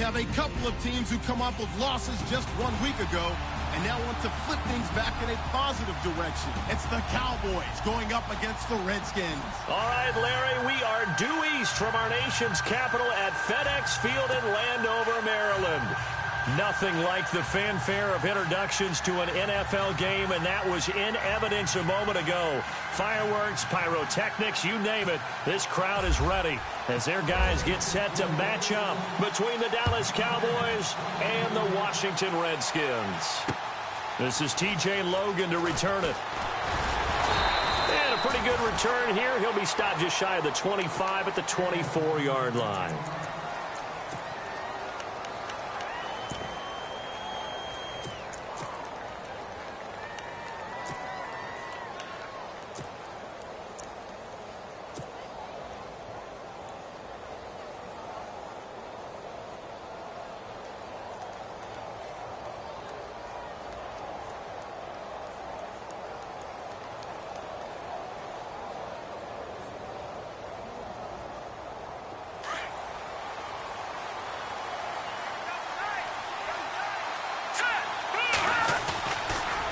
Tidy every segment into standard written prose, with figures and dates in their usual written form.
have a couple of teams who come off of losses just 1 week ago and now want to flip things back in a positive direction. It's the Cowboys going up against the Redskins. All right, Larry, we are due east from our nation's capital at FedEx Field in Landover, Maryland. Nothing like the fanfare of introductions to an NFL game, and that was in evidence a moment ago. Fireworks, pyrotechnics, you name it. This crowd is ready as their guys get set to match up between the Dallas Cowboys and the Washington Redskins. This is T.J. Logan to return it. And a pretty good return here. He'll be stopped just shy of the 25 at the 24-yard line.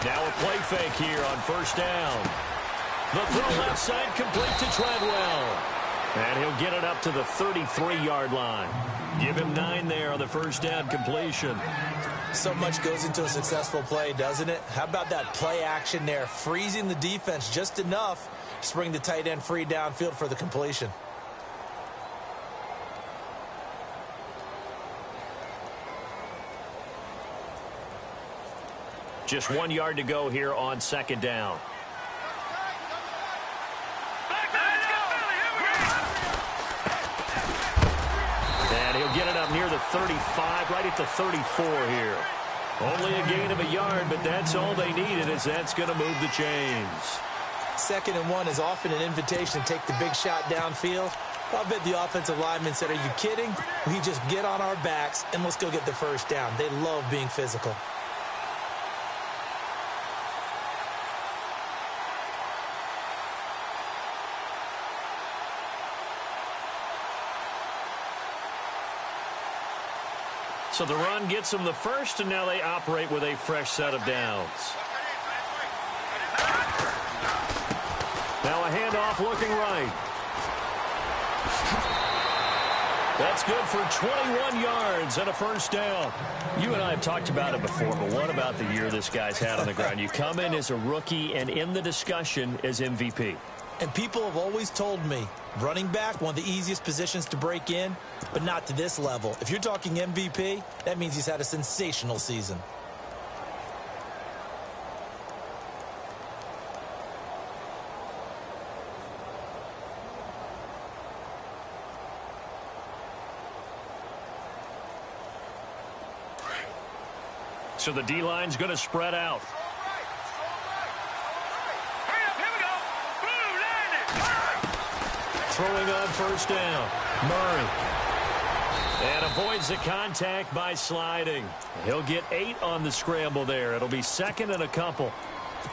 Now a play fake here on first down. The throw left side complete to Treadwell. And he'll get it up to the 33-yard line. Give him 9 there on the first down completion. So much goes into a successful play, doesn't it? How about that play action there, freezing the defense just enough to bring the tight end free downfield for the completion. Just 1 yard to go here on second down. And he'll get it up near the 35, right at the 34 here. Only a gain of a yard, but that's all they needed, as that's going to move the chains. 2nd and 1 is often an invitation to take the big shot downfield. I bet the offensive lineman said, "Are you kidding? We just get on our backs and let's go get the first down." They love being physical. So the run gets them the first, and now they operate with a fresh set of downs. Now a handoff looking right. That's good for 21 yards and a first down. You and I have talked about it before, but what about the year this guy's had on the ground? You come in as a rookie and in the discussion as MVP. And people have always told me, running back, one of the easiest positions to break in, but not to this level. If you're talking MVP, that means he's had a sensational season. So the D-line's going to spread out. Throwing on first down, Murray. And avoids the contact by sliding. He'll get 8 on the scramble there. It'll be 2nd and a couple.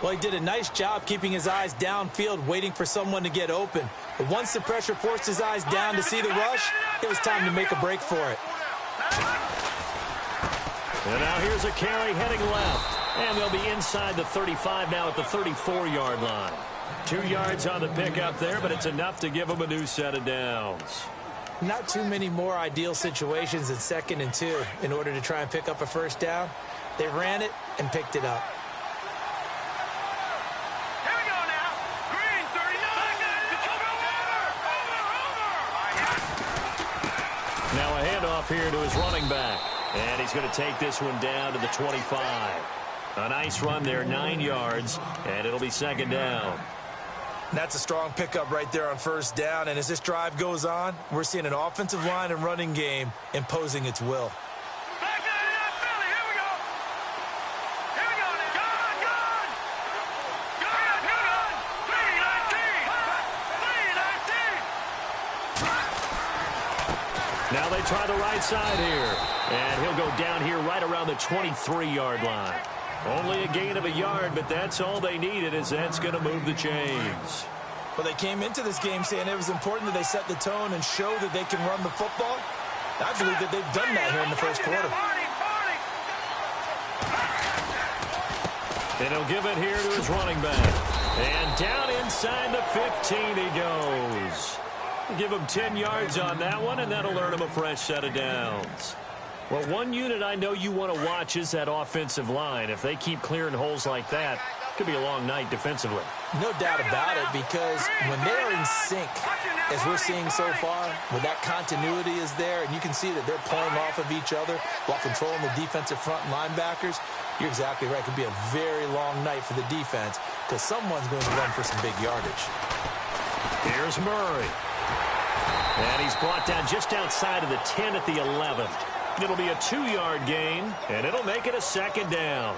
Well, he did a nice job keeping his eyes downfield, waiting for someone to get open. But once the pressure forced his eyes down to see the rush, it was time to make a break for it. And now here's a carry heading left. And they'll be inside the 35 now at the 34-yard line. 2 yards on the pickup there, but it's enough to give them a new set of downs. Not too many more ideal situations than 2nd and 2 in order to try and pick up a first down. They ran it and picked it up. Here we go now. Green, 39. Now a handoff here to his running back. And he's going to take this one down to the 25. A nice run there, 9 yards, and it'll be 2nd down. That's a strong pickup right there on first down. And as this drive goes on, we're seeing an offensive line and running game imposing its will. Back to the Philly. Here we go. Here we go now. Gone. Gone. Here we go. 319. 319. Now they try the right side here. And he'll go down here right around the 23-yard line. Only a gain of a yard, but that's all they needed, as that's going to move the chains. Well, they came into this game saying it was important that they set the tone and show that they can run the football. I believe that they've done that here in the first quarter. And he'll give it here to his running back. And down inside the 15 he goes. Give him 10 yards on that one, and that'll earn him a fresh set of downs. Well, one unit I know you want to watch is that offensive line. If they keep clearing holes like that, it could be a long night defensively. No doubt about it, because when they are in sync, as we're seeing so far, when that continuity is there, and you can see that they're playing off of each other while controlling the defensive front linebackers, you're exactly right. It could be a very long night for the defense because someone's going to run for some big yardage. Here's Murray. And he's brought down just outside of the 10 at the 11. It'll be a 2-yard gain, and it'll make it a second down.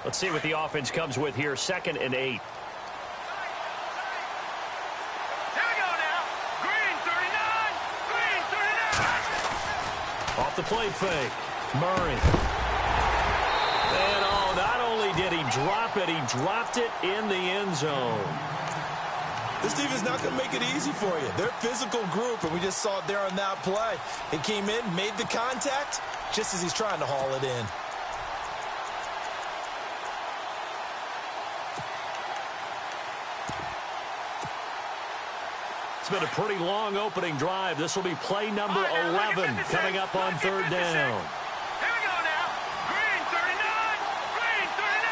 Let's see what the offense comes with here. 2nd and 8. Here we go now. Green 39. Green 39. Off the play fake. Murray. And oh, not only did he drop it, he dropped it in the end zone. This team is not going to make it easy for you. They're a physical group, and we just saw it there on that play. He came in, made the contact, just as he's trying to haul it in. It's been a pretty long opening drive. This will be play number 11 coming up on 3rd down. Here we go now. Green 39. Green 39.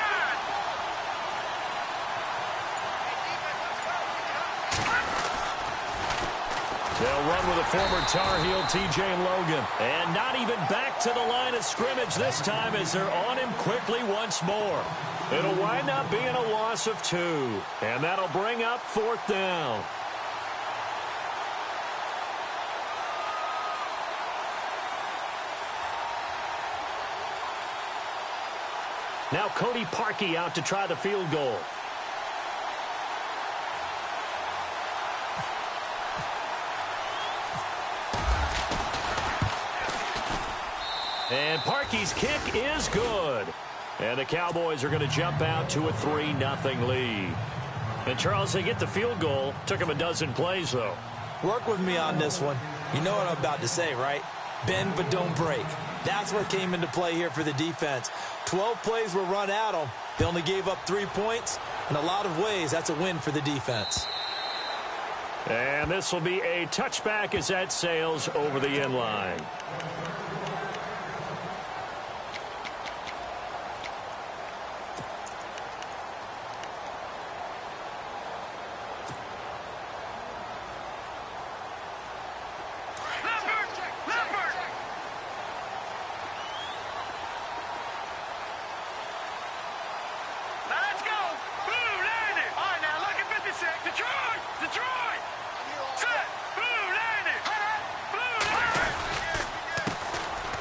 They'll run with a former Tar Heel, T.J. Logan. And not even back to the line of scrimmage this time as they're on him quickly once more. It'll wind up being a loss of 2. And that'll bring up 4th down. Now Cody Parkey out to try the field goal. And Parkey's kick is good. And the Cowboys are going to jump out to a 3-0 lead. And Charles, they get the field goal. Took them a dozen plays, though. Work with me on this one. You know what I'm about to say, right? Bend but don't break. That's what came into play here for the defense. 12 plays were run at them. They only gave up 3 points. In a lot of ways, that's a win for the defense. And this will be a touchback as that sails over the end line.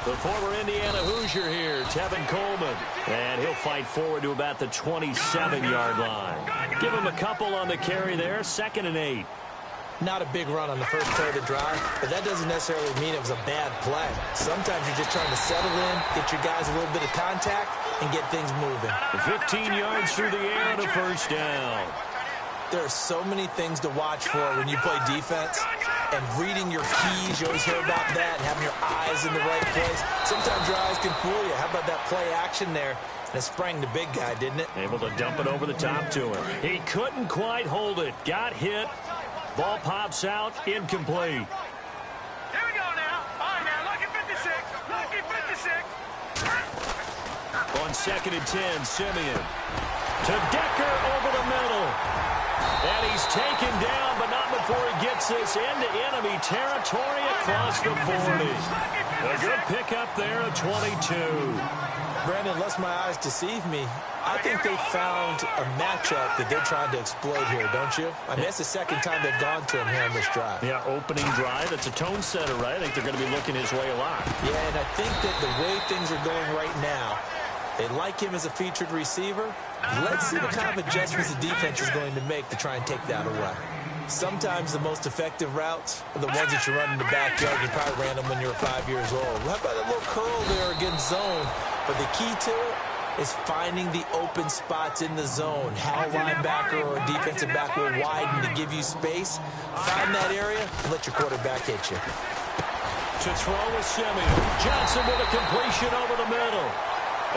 The former Indiana Hoosier here, Tevin Coleman. And he'll fight forward to about the 27-yard line. Give him a couple on the carry there, 2nd and 8. Not a big run on the first play of the drive, but that doesn't necessarily mean it was a bad play. Sometimes you're just trying to settle in, get your guys a little bit of contact, and get things moving. 15 yards through the air and a first down. There are so many things to watch for when you play defense, and reading your keys, you always hear about that, and having your eyes in the right place. Sometimes your eyes can fool you. How about that play action there? And it sprang the big guy, didn't it? Able to dump it over the top to him. He couldn't quite hold it. Got hit. Ball pops out, incomplete. Here we go now. All right, now, lucky 56. Lucky 56. On 2nd and 10, Simeon. To Decker over the middle. And he's taken down, but not before he gets this into enemy territory across the 40. A good pickup there at 22. Brandon, unless my eyes deceive me, I think they found a matchup that they're trying to exploit here, don't you? I mean, that's the second time they've gone to him here on this drive. Yeah, opening drive. It's a tone setter, right? I think they're going to be looking his way a lot. Yeah, and I think that the way things are going right now, they like him as a featured receiver. Let's see what kind of adjustments the defense is going to make to try and take that away. Sometimes the most effective routes are the ones that you run in the backyard. You probably ran them when you were 5 years old. How about that little curl there against zone? But the key to it is finding the open spots in the zone. How a linebacker or a defensive back will widen to give you space. Find that area and let your quarterback hit you. To throw with Simeon. Johnson with a completion over the middle.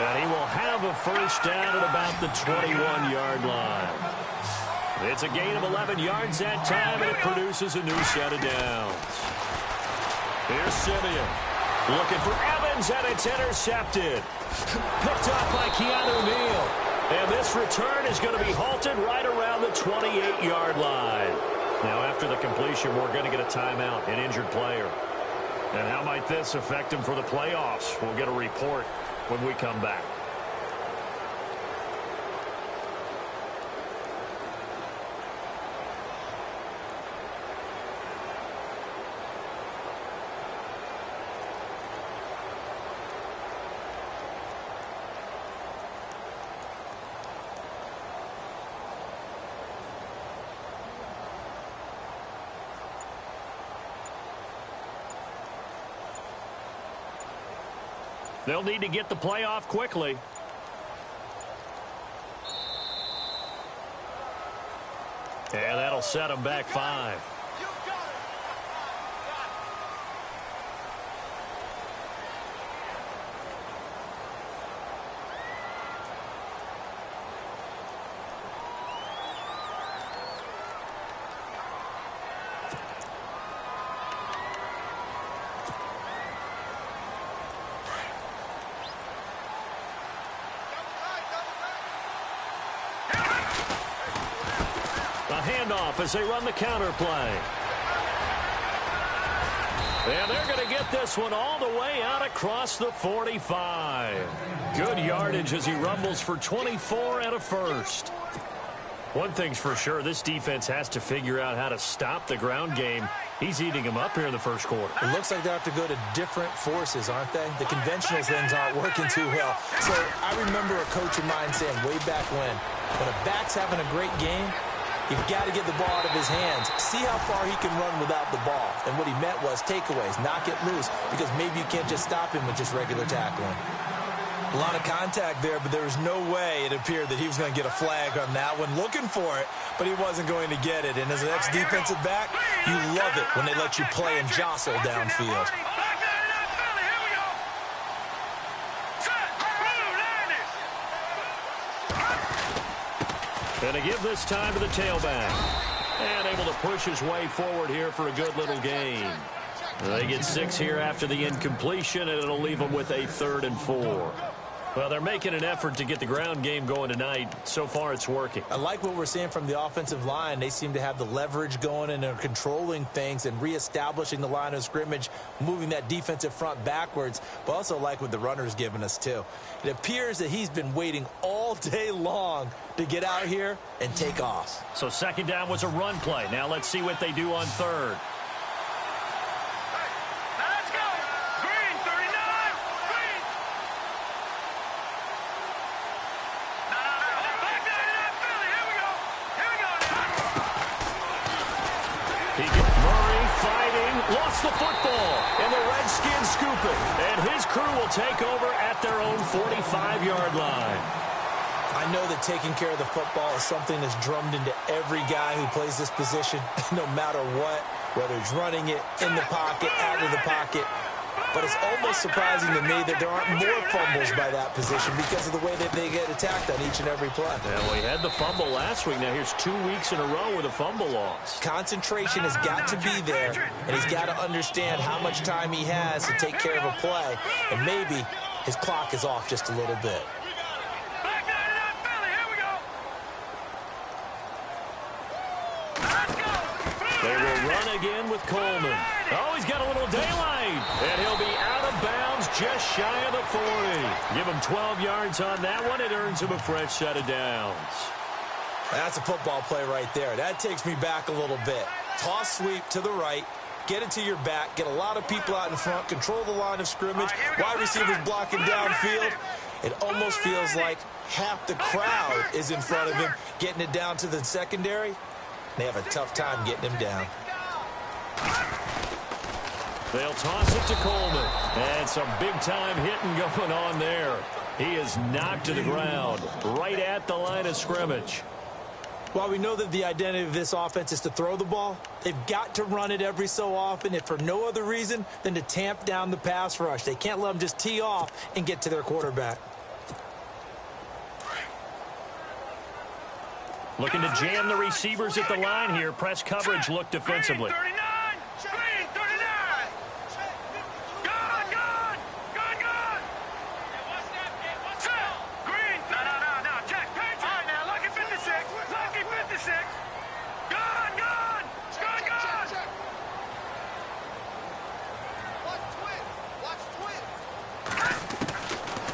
And he will have a first down at about the 21-yard line. It's a gain of 11 yards that time, and it produces a new set of downs. Here's Simeon. Looking for Evans, and it's intercepted. Picked up by Keanu Neal. And this return is going to be halted right around the 28-yard line. Now, after the completion, we're going to get a timeout, an injured player. And how might this affect him for the playoffs? We'll get a report when we come back. They'll need to get the play off quickly. And that'll set them back 5. Handoff as they run the counter play. And they're going to get this one all the way out across the 45. Good yardage as he rumbles for 24 and a first. One thing's for sure, this defense has to figure out how to stop the ground game. He's eating them up here in the first quarter. It looks like they have to go to different forces, aren't they? The conventional things aren't working too well. So I remember a coach of mine saying way back when a back's having a great game, you've got to get the ball out of his hands. See how far he can run without the ball. And what he meant was takeaways, knock it loose, because maybe you can't just stop him with just regular tackling. A lot of contact there, but there was no way it appeared that he was going to get a flag on that one. Looking for it, but he wasn't going to get it. And as an ex-defensive back, you love it when they let you play and jostle downfield. And to give this time to the tailback. And able to push his way forward here for a good little gain. They get 6 here after the incompletion, and it'll leave them with a 3rd and 4. Well, they're making an effort to get the ground game going tonight. So far, it's working. I like what we're seeing from the offensive line. They seem to have the leverage going, and they're controlling things and reestablishing the line of scrimmage, moving that defensive front backwards, but also like what the runner's giving us, too. It appears that he's been waiting all day long to get out here and take off. So 2nd down was a run play. Now let's see what they do on 3rd. Lost the football, and the Redskins scoop it. And his crew will take over at their own 45-yard line. I know that taking care of the football is something that's drummed into every guy who plays this position, no matter what, whether he's running it, in the pocket, out of the pocket. But it's almost surprising to me that there aren't more fumbles by that position because of the way that they get attacked on each and every play. Yeah, well, he had the fumble last week. Now here's 2 weeks in a row with a fumble loss. Concentration has got to be there, and he's got to understand how much time he has to take care of a play, and maybe his clock is off just a little bit. They will run again with Coleman. Oh, he's got a little daylight. And he'll be out of bounds just shy of the 40. Give him 12 yards on that one. It earns him a fresh set of downs. That's a football play right there. That takes me back a little bit. Toss sweep to the right. Get it to your back. Get a lot of people out in front. Control the line of scrimmage. Wide receivers blocking downfield. It almost feels like half the crowd is in front of him, getting it down to the secondary. They have a tough time getting him down. They'll toss it to Coleman. And some big-time hitting going on there. He is knocked to the ground right at the line of scrimmage. While we know that the identity of this offense is to throw the ball, they've got to run it every so often, if for no other reason than to tamp down the pass rush. They can't let them just tee off and get to their quarterback. Looking to jam the receivers at the line here. Press coverage look defensively. Green 39. Green 39. Gone. Check. Green. No. Check. All right, now, lucky 56. Lucky 56. Gone.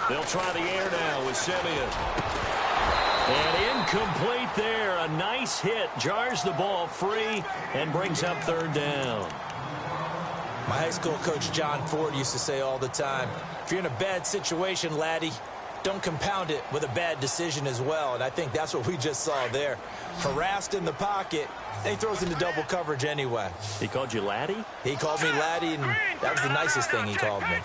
They'll try the air now with Simeon. And incomplete there. A nice hit. Jars the ball free and brings up third down. My high school coach John Ford used to say all the time, if you're in a bad situation, laddie, don't compound it with a bad decision as well. And I think that's what we just saw there. Harassed in the pocket, and he throws into double coverage anyway. He called you laddie? He called me laddie, and that was the nicest thing he called me.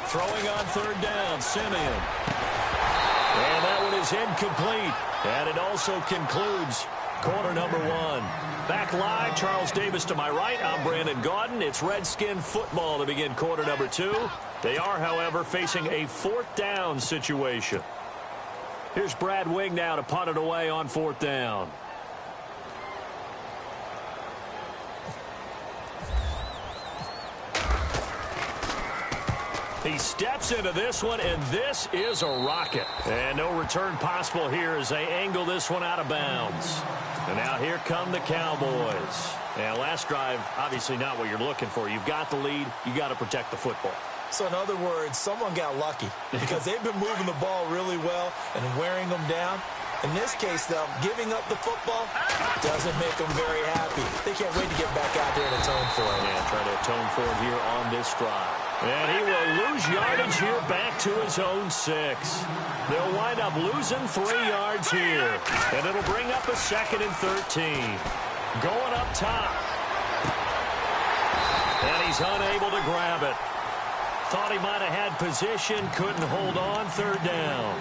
Throwing on third down, Simeon. And that one is incomplete. And it also concludes quarter number one. Back live, Charles Davis to my right. I'm Brandon Gaudin. It's Redskin football to begin quarter number two. They are, however, facing a fourth down situation. Here's Brad Wing now to punt it away on fourth down. He steps into this one, and this is a rocket. And no return possible here as they angle this one out of bounds. And now here come the Cowboys. And last drive, obviously not what you're looking for. You've got the lead. You got to protect the football. So in other words, someone got lucky because they've been moving the ball really well and wearing them down. In this case, though, giving up the football doesn't make them very happy. They can't wait to get back out there and atone for it. Yeah, try to atone for it here on this drive. And he will lose yardage here back to his own 6. They'll wind up losing 3 yards here. And it'll bring up a 2nd and 13. Going up top. And he's unable to grab it. Thought he might have had position, couldn't hold on, third down.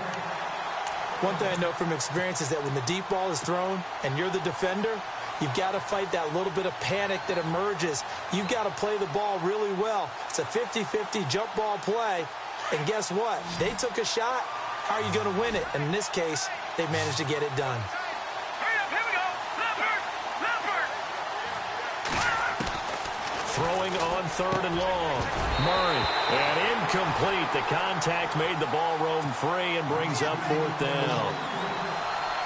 One thing I know from experience is that when the deep ball is thrown and you're the defender, you've got to fight that little bit of panic that emerges. You've got to play the ball really well. It's a 50-50 jump ball play. And guess what? They took a shot. How are you going to win it? And in this case, they managed to get it done. Here we go. Leopard. Throwing on third and long. Murray. And incomplete. The contact made the ball roam free and brings up fourth down.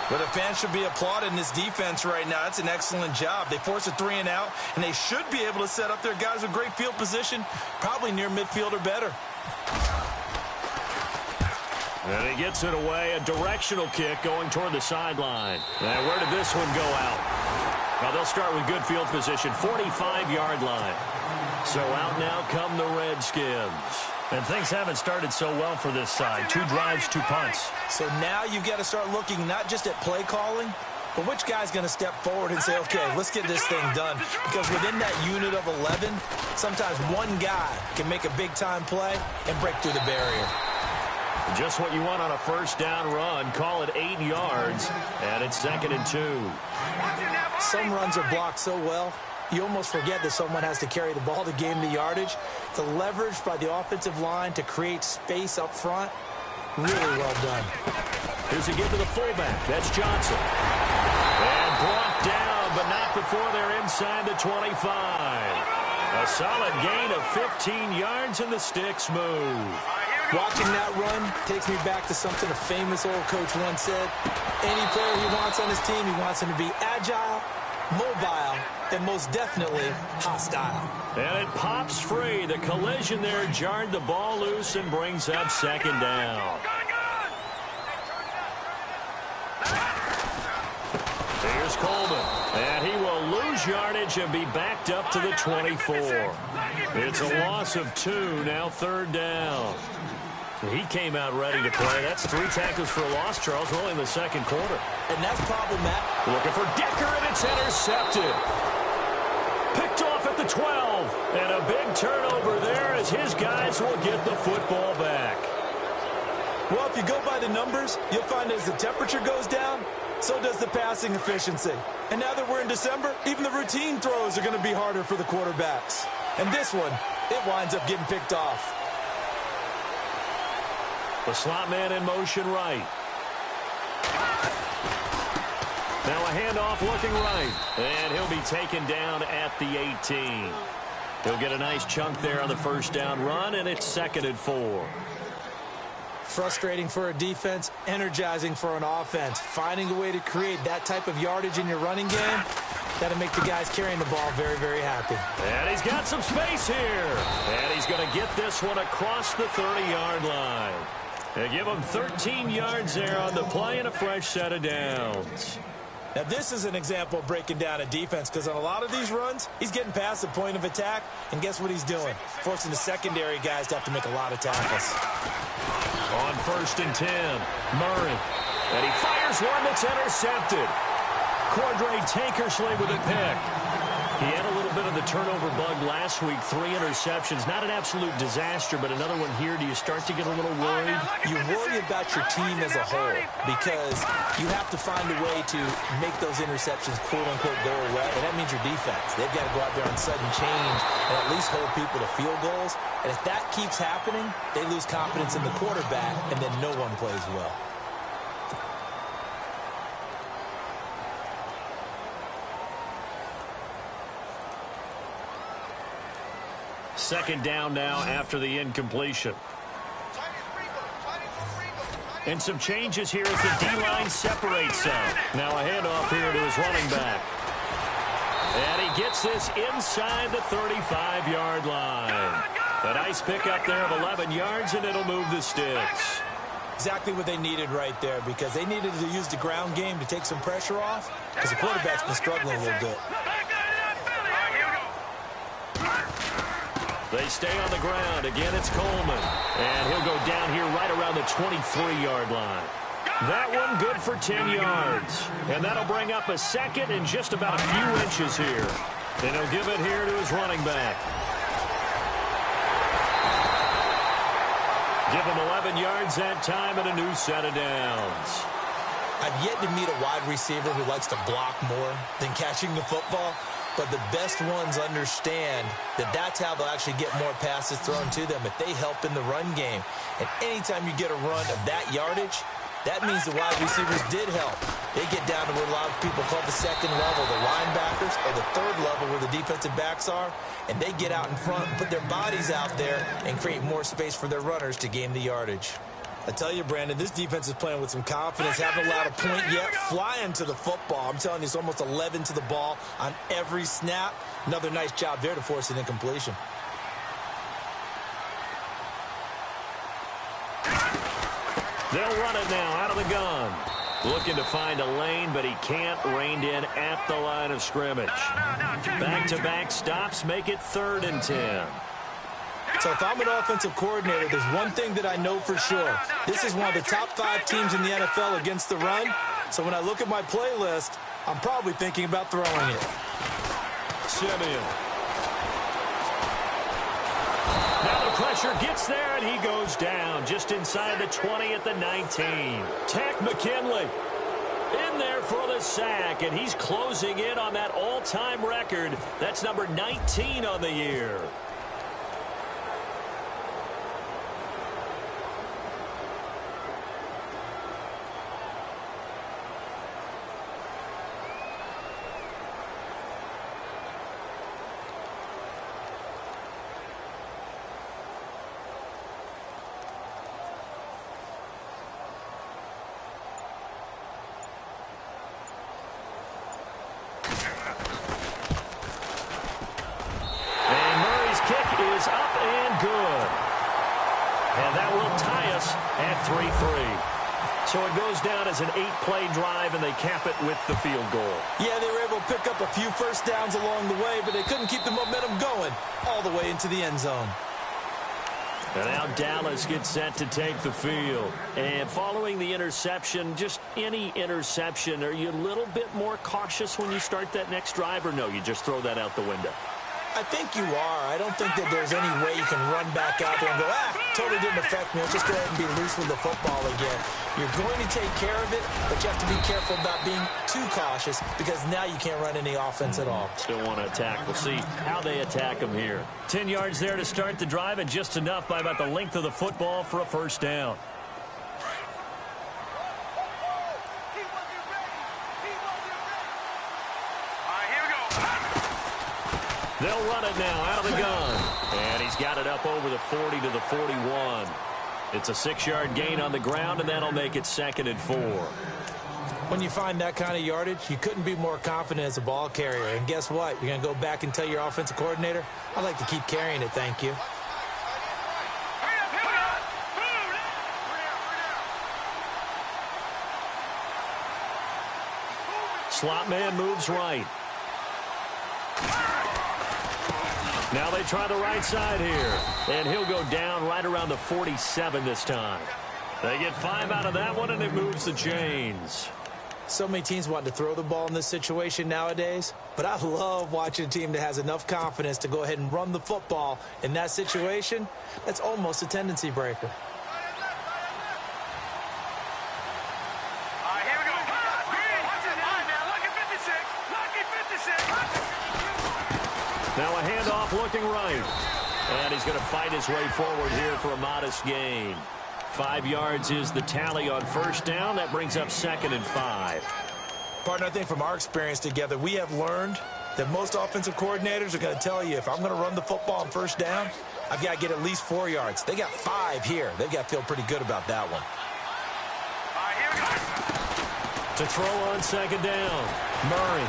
But the fans should be applauding this defense right now. It's an excellent job. They force a 3-and-out, and they should be able to set up their guys with great field position, probably near midfield or better. And he gets it away. A directional kick going toward the sideline. And where did this one go out? Well, they'll start with good field position, 45-yard line. So out now come the Redskins. And things haven't started so well for this side. 2 drives, 2 punts. So now you've got to start looking not just at play calling, but which guy's going to step forward and say, okay, let's get this thing done. Because within that unit of 11, sometimes one guy can make a big-time play and break through the barrier. Just what you want on a first down run. Call it 8 yards, and it's 2nd and 2. Some runs are blocked so well, you almost forget that someone has to carry the ball to gain the yardage. The leverage by the offensive line to create space up front, really well done. Here's a give to the fullback. That's Johnson. And brought down, but not before they're inside the 25. A solid gain of 15 yards, and the sticks move. Watching that run takes me back to something a famous old coach once said. Any player he wants on his team, he wants him to be agile, mobile, and most definitely hostile. And it pops free. The collision there jarred the ball loose and brings up 2nd down. Here's Coleman. And he will lose yardage and be backed up to the 24. It's a loss of 2, now 3rd down. He came out ready to play. That's 3 tackles for a loss, Charles, early in the second quarter. And that's problematic. Looking for Decker, and it's intercepted. Picked off at the 12. And a big turnover there as his guys will get the football back. Well, if you go by the numbers, you'll find as the temperature goes down, so does the passing efficiency. And now that we're in December, even the routine throws are going to be harder for the quarterbacks. And this one, it winds up getting picked off. The slot man in motion right. Now a handoff looking right. And he'll be taken down at the 18. He'll get a nice chunk there on the first down run, and it's 2nd and 4. Frustrating for a defense, energizing for an offense. Finding a way to create that type of yardage in your running game, that'll make the guys carrying the ball very, very happy. And he's got some space here. And he's going to get this one across the 30-yard line. They give him 13 yards there on the play and a fresh set of downs. Now, this is an example of breaking down a defense, because on a lot of these runs, he's getting past the point of attack, and guess what he's doing? Forcing the secondary guys to have to make a lot of tackles. On 1st and 10, Murray. And he fires one that's intercepted. Cordray Tankersley with a pick. He had a little bit of the turnover bug last week, 3 interceptions. Not an absolute disaster, but another one here. Do you start to get a little worried? You worry about your team as a whole, because you have to find a way to make those interceptions, quote-unquote, go away, and that means your defense. They've got to go out there and sudden change and at least hold people to field goals. And if that keeps happening, they lose confidence in the quarterback, and then no one plays well. Second down now after the incompletion. And some changes here as the D-line separates some. Now a handoff here to his running back. And he gets this inside the 35-yard line. A nice pickup there of 11 yards, and it'll move the sticks. Exactly what they needed right there, because they needed to use the ground game to take some pressure off, because the quarterback's been struggling a little bit. They stay on the ground. Again, it's Coleman. And he'll go down here right around the 23-yard line. That one good for 10 yards. And that'll bring up a second and just about a few inches here. And he'll give it here to his running back. Give him 11 yards that time and a new set of downs. I've yet to meet a wide receiver who likes to block more than catching the football. But the best ones understand that that's how they'll actually get more passes thrown to them if they help in the run game. And anytime you get a run of that yardage, that means the wide receivers did help. They get down to what a lot of people call the second level, the linebackers, or the third level where the defensive backs are, and they get out in front and put their bodies out there and create more space for their runners to gain the yardage. I tell you, Brandon, this defense is playing with some confidence. Haven't allowed a point yet. Flying to the football. I'm telling you, it's almost 11 to the ball on every snap. Another nice job there to force an incompletion. They'll run it now out of the gun. Looking to find a lane, but he can't. Reined in at the line of scrimmage. Back-to-back stops make it 3rd and 10. So if I'm an offensive coordinator, there's one thing that I know for sure. This is one of the top 5 teams in the NFL against the run. So when I look at my playlist, I'm probably thinking about throwing it. Simeon. Now the pressure gets there, and he goes down just inside the 20 at the 19. Tack McKinley in there for the sack, and he's closing in on that all-time record. That's number 19 on the year. Is up and good. And that will tie us at 3-3. So it goes down as an 8-play drive, and they cap it with the field goal. Yeah, they were able to pick up a few first downs along the way, but they couldn't keep the momentum going all the way into the end zone. And now Dallas gets set to take the field. And following the interception, just any interception, are you a little bit more cautious when you start that next drive, or no, you just throw that out the window? I think you are. I don't think that there's any way you can run back out there and go, totally didn't affect me. Let's just go ahead and be loose with the football again. You're going to take care of it, but you have to be careful about being too cautious because now you can't run any offense at all. Still want to attack. We'll see how they attack them here. 10 yards there to start the drive, and just enough by about the length of the football for a first down. They'll run it now out of the gun. And he's got it up over the 40 to the 41. It's a 6-yard gain on the ground, and that'll make it 2nd and 4. When you find that kind of yardage, you couldn't be more confident as a ball carrier. And guess what? You're going to go back and tell your offensive coordinator, I'd like to keep carrying it, thank you. Slot man moves right. Now they try the right side here. And he'll go down right around the 47 this time. They get 5 out of that one, and it moves the chains. So many teams want to throw the ball in this situation nowadays, but I love watching a team that has enough confidence to go ahead and run the football in that situation. That's almost a tendency breaker. Here we go. Lucky 56. Lucky 56. Now a handoff looking right. And he's going to fight his way forward here for a modest gain. 5 yards is the tally on first down. That brings up 2nd and 5. Partner, I think from our experience together, we have learned that most offensive coordinators are going to tell you, if I'm going to run the football on first down, I've got to get at least 4 yards. They got 5 here. They've got to feel pretty good about that one. Here we go. To throw on 2nd down, Murray.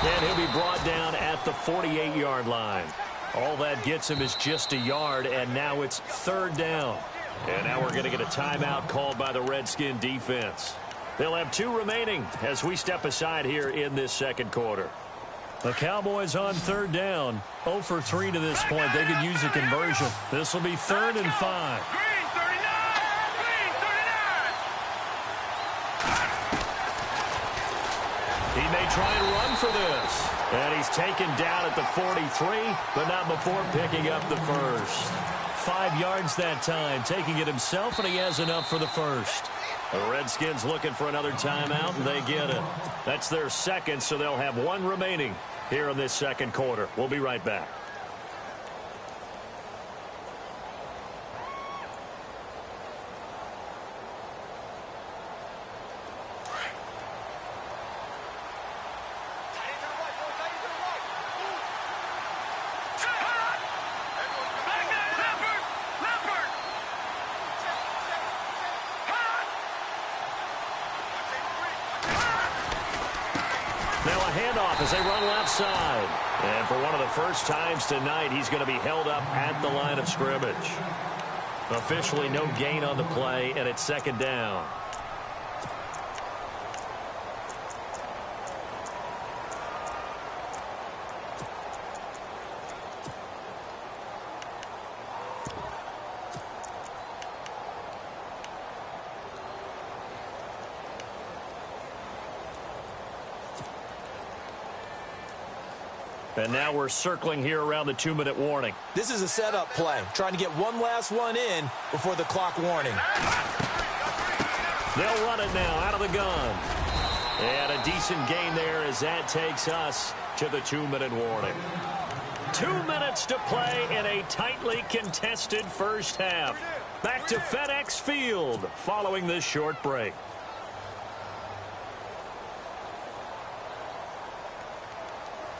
And he'll be brought down at the 48-yard line. All that gets him is just a yard, and now it's 3rd down. And now we're going to get a timeout called by the Redskin defense. They'll have 2 remaining as we step aside here in this second quarter. The Cowboys on 3rd down. 0 for 3 to this point. They could use a conversion. This will be 3rd and 5. Green 39. Green 39. He may try and run for this. And he's taken down at the 43, but not before picking up the first. 5 yards that time, taking it himself, and he has enough for the first. The Redskins looking for another timeout, and they get it. That's their second, so they'll have 1 remaining here in this second quarter. We'll be right back. As they run left side. And for one of the first times tonight, he's going to be held up at the line of scrimmage. Officially no gain on the play, and it's 2nd down. And now we're circling here around the 2-minute warning. This is a setup play, trying to get one last one in before the clock warning. They'll run it now out of the gun. And a decent gain there as that takes us to the 2-minute warning. 2 minutes to play in a tightly contested first half. Back to FedEx Field following this short break.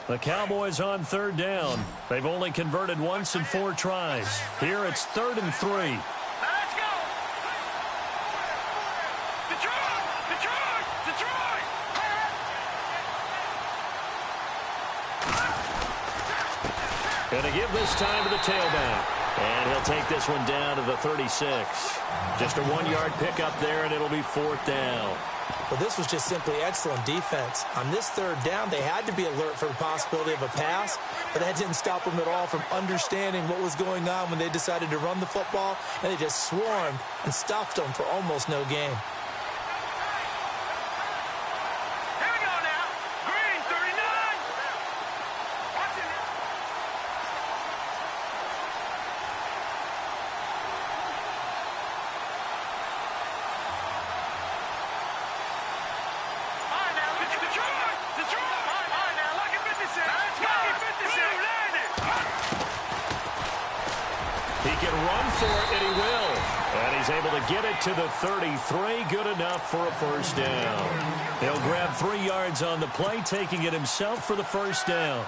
The Cowboys on 3rd down. They've only converted once in 4 tries. Here it's 3rd and 3. Now let's go. Detroit! Detroit! Detroit! Going to give this time to the tailback. And he'll take this one down to the 36. Just a 1-yard pickup there, and it'll be 4th down. Well, this was just simply excellent defense. On this 3rd down, they had to be alert for the possibility of a pass, but that didn't stop them at all from understanding what was going on when they decided to run the football, and they just swarmed and stuffed them for almost no gain. Here we go now. Green, 39. Watch it. He can run for it, and he will. And he's able to get it to the 33. Good enough for a 1st down. He'll grab 3 yards on the play, taking it himself for the 1st down.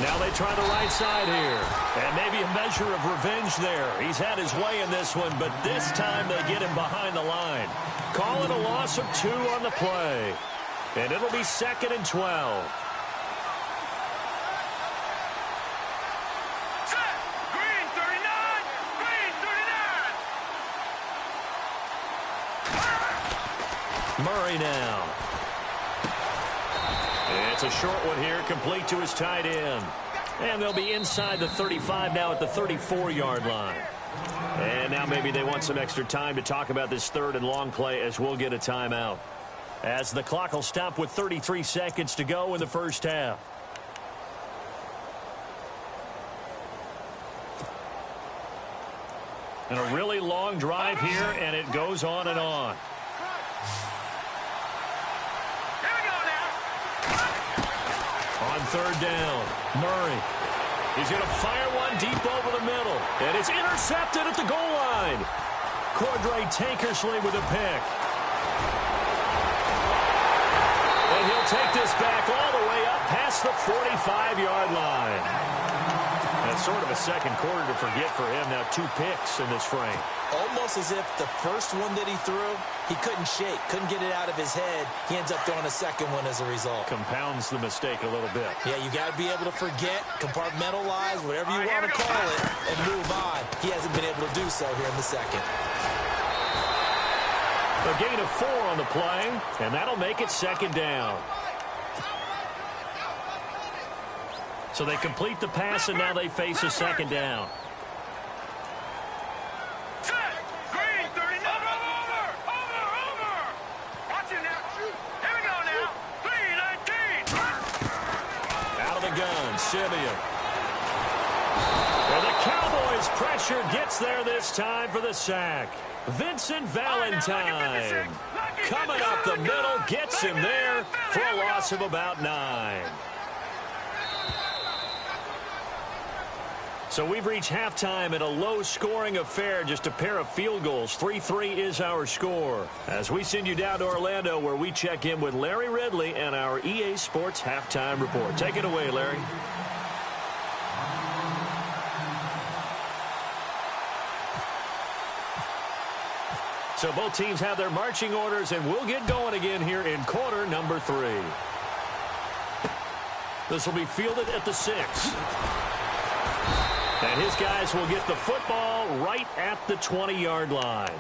Now they try the right side here. And maybe a measure of revenge there. He's had his way in this one, but this time they get him behind the line. Call it a loss of 2 on the play. And it'll be 2nd and 12. Set. Green, 39. Green, 39. Murray now. It's a short one here, complete to his tight end. And they'll be inside the 35 now at the 34-yard line. And now maybe they want some extra time to talk about this 3rd and long play as we'll get a timeout. As the clock will stop with 33 seconds to go in the 1st half. And a really long drive here, and it goes on and on. On 3rd down, Murray. He's going to fire one deep over the middle. And it's intercepted at the goal line. Cordray Tankersley with a pick. And he'll take this back all the way up past the 45-yard line. That's sort of a second quarter to forget for him. Now 2 picks in this frame. Almost as if the first one that he threw, he couldn't shake, couldn't get it out of his head. He ends up throwing a second one as a result. Compounds the mistake a little bit. Yeah, you got to be able to forget, compartmentalize, whatever you want to call it, and move on. He hasn't been able to do so here in the second. A gain of 4 on the play, and that'll make it 2nd down. So they complete the pass, and now they face a 2nd down. Set. Green, 30. Over. Watch it now. Here we go now. 3-19. Out of the gun, Simeon. Well, the Cowboys' pressure gets there this time for the sack. Vincent Valentine coming up the middle, gets him there for a loss of about 9. So we've reached halftime in a low-scoring affair, just a pair of field goals. 3-3 is our score. As we send you down to Orlando, where we check in with Larry Ridley and our EA Sports Halftime Report. Take it away, Larry. So both teams have their marching orders, and we'll get going again here in quarter number 3. This will be fielded at the 6. And his guys will get the football right at the 20-yard line.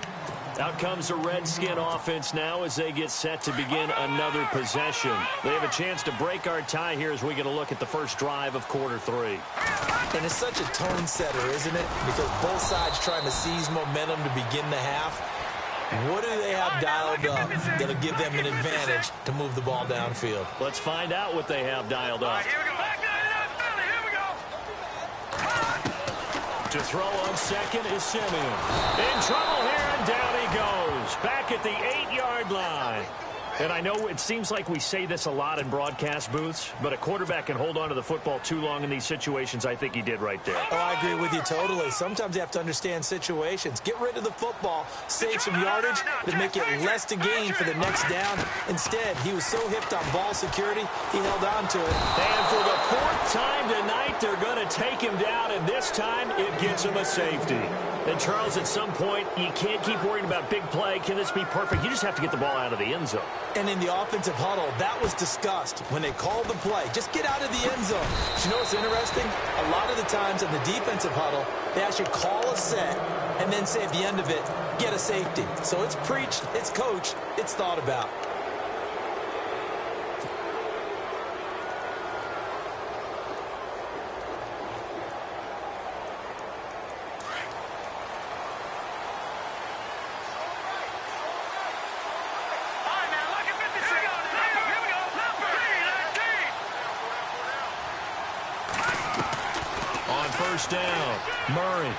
Out comes the Redskin offense now as they get set to begin another possession. They have a chance to break our tie here as we get a look at the first drive of quarter 3. And it's such a tone setter, isn't it? Because both sides trying to seize momentum to begin the half. What do they have dialed up that'll give them an advantage to move the ball downfield? Let's find out what they have dialed up. Here we go. Here we go. To throw on second is Simeon. In trouble here, and down he goes. Back at the 8-yard line. And I know it seems like we say this a lot in broadcast booths, but a quarterback can hold on to the football too long in these situations. I think he did right there. Oh, I agree with you totally. Sometimes you have to understand situations. Get rid of the football, save some yardage, and make it less to gain for the next down. Instead, he was so hipped on ball security, he held on to it. And for the fourth time tonight, they're going to take him down, and this time it gets him a safety. And, Charles, at some point, you can't keep worrying about big play. Can this be perfect? You just have to get the ball out of the end zone. And in the offensive huddle, that was discussed when they called the play. Just get out of the end zone. But you know what's interesting? A lot of the times in the defensive huddle, they actually call a set and then say at the end of it, get a safety. So it's preached, it's coached, it's thought about. First down, Murray.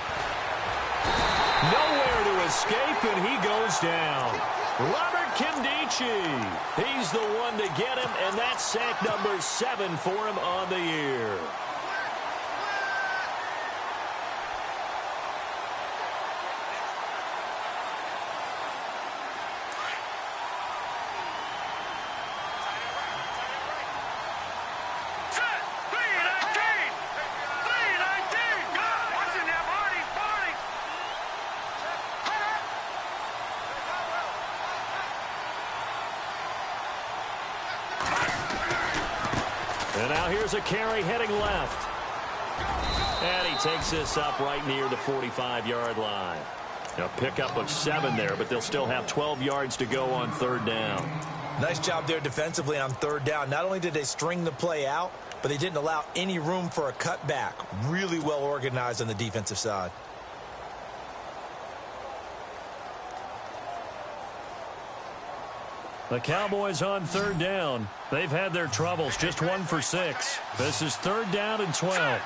Nowhere to escape, and he goes down. Robert Kimdichie. He's the one to get him, and that's sack number 7 for him on the year. And now here's a carry heading left. And he takes this up right near the 45-yard line. A pickup of 7 there, but they'll still have 12 yards to go on third down. Nice job there defensively on third down. Not only did they string the play out, but they didn't allow any room for a cutback. Really well organized on the defensive side. The Cowboys on third down. They've had their troubles, just 1 for 6. This is third down and 12.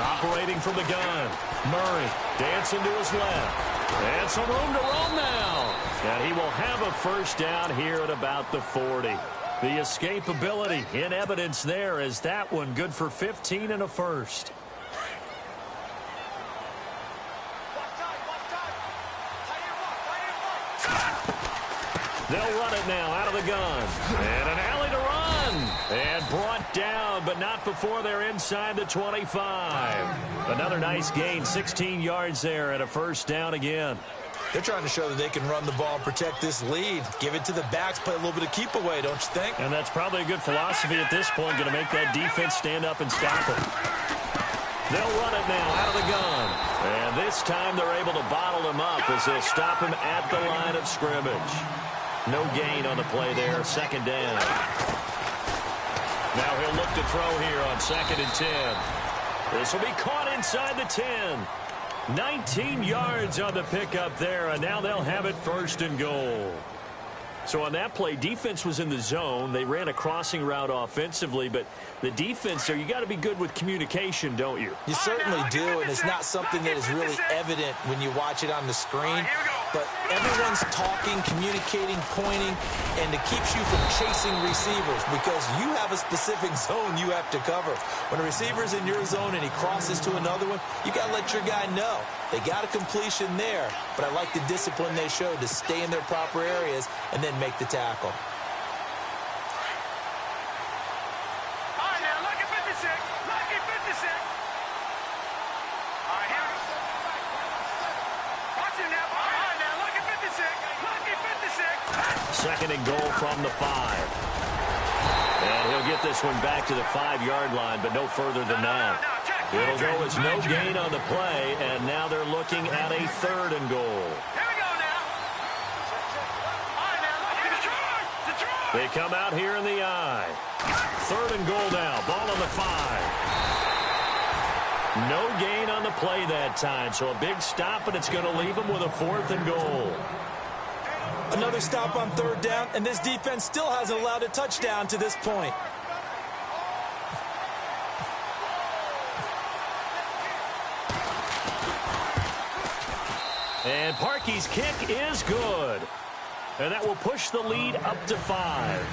Operating from the gun. Murray dancing to his left. And some room to roam now. And he will have a first down here at about the 40. The escapability in evidence there as that one good for 15 and a first. They'll run it now out of the gun. And an alley to run. And brought down, but not before they're inside the 25. Another nice gain, 16 yards there and a first down again. They're trying to show that they can run the ball and protect this lead. Give it to the backs, play a little bit of keep away, don't you think? And that's probably a good philosophy at this point, going to make that defense stand up and stop it. They'll run it now out of the gun. And this time they're able to bottle him up as they'll stop him at the line of scrimmage. No gain on the play there, second down. Now he'll look to throw here on 2nd and 10. This will be caught inside the 10. 19 yards on the pickup there, and now they'll have it 1st and goal. So on that play, defense was in the zone. They ran a crossing route offensively, but the defense there, you got to be good with communication, don't you? You certainly do, and it's not something that is really evident when you watch it on the screen. But everyone's talking, communicating, pointing, and it keeps you from chasing receivers because you have a specific zone you have to cover. When a receiver's in your zone and he crosses to another one, you got to let your guy know. They got a completion there, but I like the discipline they showed to stay in their proper areas and then make the tackle. Second and goal from the 5. And he'll get this one back to the 5-yard line, but no further than that. It'll go as no gain on the play, and now they're looking at a 3rd and goal. They come out here in the I. 3rd and goal now, ball on the 5. No gain on the play that time, so a big stop, and it's going to leave them with a 4th and goal. Another stop on 3rd down, and this defense still hasn't allowed a touchdown to this point. And Parkey's kick is good. And that will push the lead up to 5.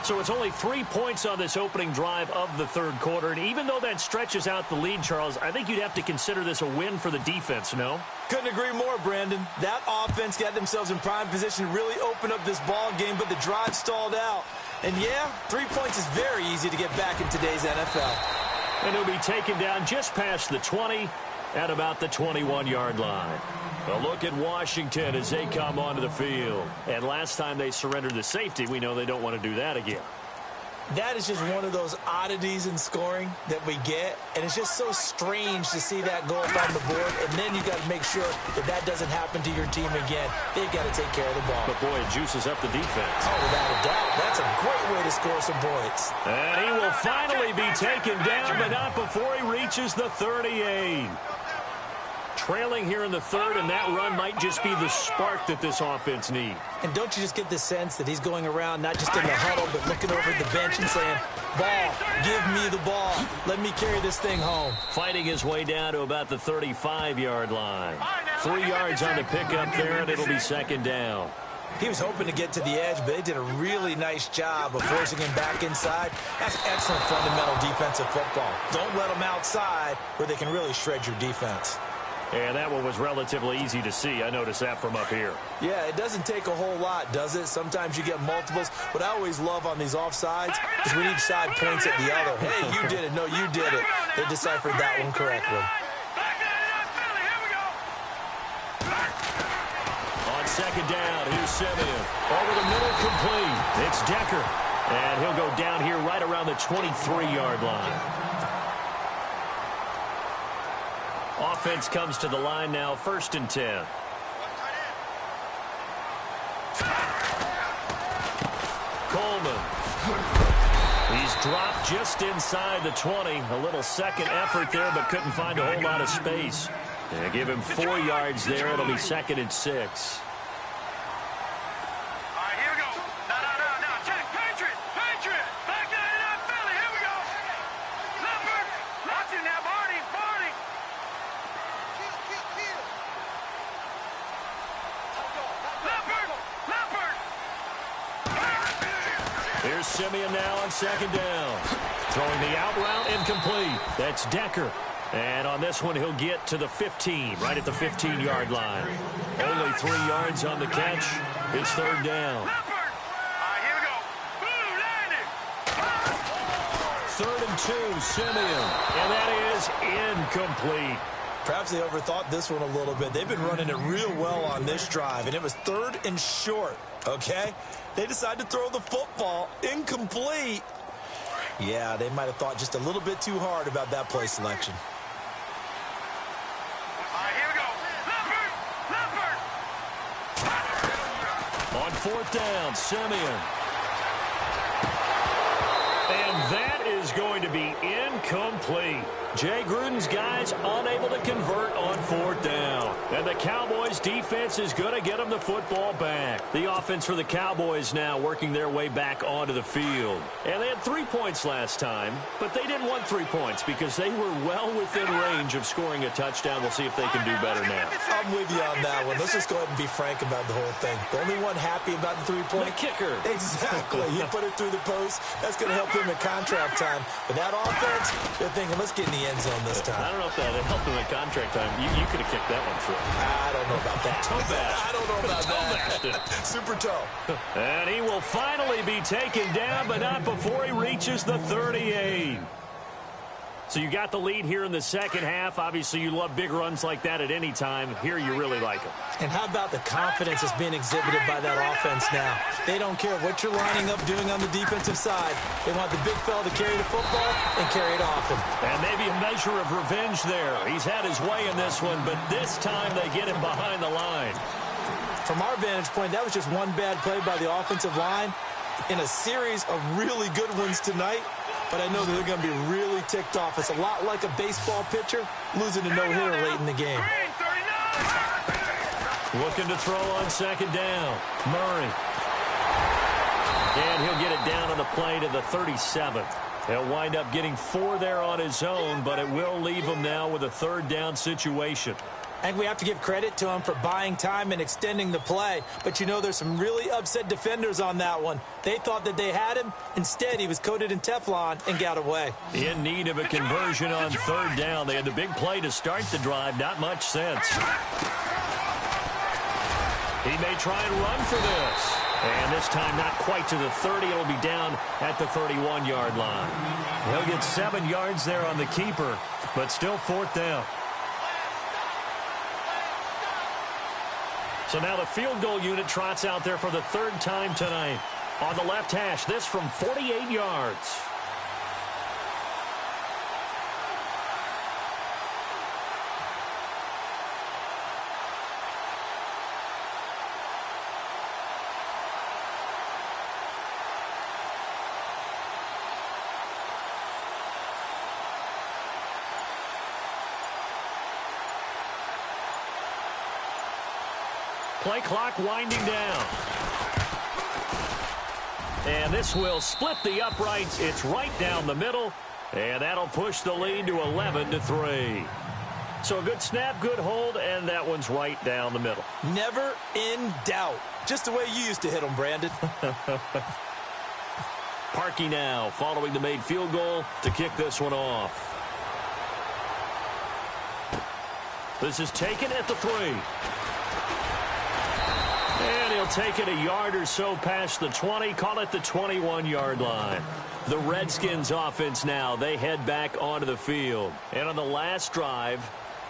So it's only 3 points on this opening drive of the third quarter. And even though that stretches out the lead, Charles, I think you'd have to consider this a win for the defense, no? Couldn't agree more, Brandon. That offense got themselves in prime position to really open up this ball game, but the drive stalled out. And yeah, 3 points is very easy to get back in today's NFL. And he'll be taken down just past the 20 at about the 21-yard line. A look at Washington as they come onto the field. And last time they surrendered the safety, we know they don't want to do that again. That is just one of those oddities in scoring that we get, and it's just so strange to see that go up on the board, and then you got to make sure that that doesn't happen to your team again. They've got to take care of the ball. But, boy, it juices up the defense. Oh, without a doubt. That's a great way to score some points. And he will finally be taken down, but not before he reaches the 38. Trailing here in the third, and that run might just be the spark that this offense needs. And don't you just get the sense that he's going around not just in the huddle, but looking over at the bench and saying, ball, give me the ball. Let me carry this thing home. Fighting his way down to about the 35-yard line. 3 yards on the pickup there, and it'll be second down. He was hoping to get to the edge, but they did a really nice job of forcing him back inside. That's excellent fundamental defensive football. Don't let them outside where they can really shred your defense. And that one was relatively easy to see. I noticed that from up here. Yeah, it doesn't take a whole lot, does it? Sometimes you get multiples. What I always love on these offsides is when each side points at the other. Hey, you did it. No, you did it. They deciphered that one correctly. On second down, here's Simeon. Over the middle, complete. It's Decker. And he'll go down here right around the 23-yard line. Offense comes to the line now, 1st and 10. Coleman. He's dropped just inside the 20. A little second effort there, but couldn't find a whole lot of space. They give him 4 yards there. It'll be 2nd and 6. Here's Simeon now on second down. Throwing the out route, incomplete. That's Decker. And on this one, he'll get to the 15, right at the 15-yard line. Only 3 yards on the catch. It's 3rd down. 3rd and 2, Simeon. And that is incomplete. Perhaps they overthought this one a little bit. They've been running it real well on this drive, and it was 3rd and short, okay? They decided to throw the football incomplete. Yeah, they might have thought just a little bit too hard about that play selection. On 4th down, Simeon. And that is going to be incomplete. Jay Gruden's guys unable to convert on 4th down. And the Cowboys defense is going to get them the football back. The offense for the Cowboys now working their way back onto the field. And they had 3 points last time, but they didn't want 3 points because they were well within range of scoring a touchdown. We'll see if they can do better now. I'm with you on that one. Let's just go ahead and be frank about the whole thing. The only one happy about the 3-point. The kicker. Exactly. He put it through the post. That's going to help him in contract time. But that offense, they're thinking, let's get in the end zone this time. I don't know if that helped him in contract time. You could have kicked that one through. I don't know about that. Toe bash. I don't know about that. Super toe. And he will finally be taken down, but not before he reaches the 38. So you got the lead here in the second half. Obviously, you love big runs like that at any time. Here, you really like them. And how about the confidence that's being exhibited by that offense now? They don't care what you're lining up doing on the defensive side. They want the big fella to carry the football and carry it often. And maybe a measure of revenge there. He's had his way in this one, but this time they get him behind the line. From our vantage point, that was just one bad play by the offensive line in a series of really good ones tonight. But I know that they're going to be really ticked off. It's a lot like a baseball pitcher losing a no-hitter late in the game. Looking to throw on second down. Murray. And he'll get it down on the play to the 37. He'll wind up getting 4 there on his own, but it will leave him now with a 3rd down situation. I think we have to give credit to him for buying time and extending the play. But, you know, there's some really upset defenders on that one. They thought that they had him. Instead, he was coated in Teflon and got away. In need of a conversion on third down. They had the big play to start the drive. Not much sense. He may try and run for this. And this time not quite to the 30. It'll be down at the 31-yard line. He'll get 7 yards there on the keeper, but still fourth down. So now the field goal unit trots out there for the third time tonight. On the left hash, this from 48 yards. Play clock winding down. And this will split the uprights. It's right down the middle. And that'll push the lead to 11-3. So a good snap, good hold, and that one's right down the middle. Never in doubt. Just the way you used to hit them, Brandon. Parkey now following the made field goal to kick this one off. This is taken at the 3. And he'll take it a yard or so past the 20, call it the 21-yard line. The Redskins offense now, they head back onto the field. And on the last drive,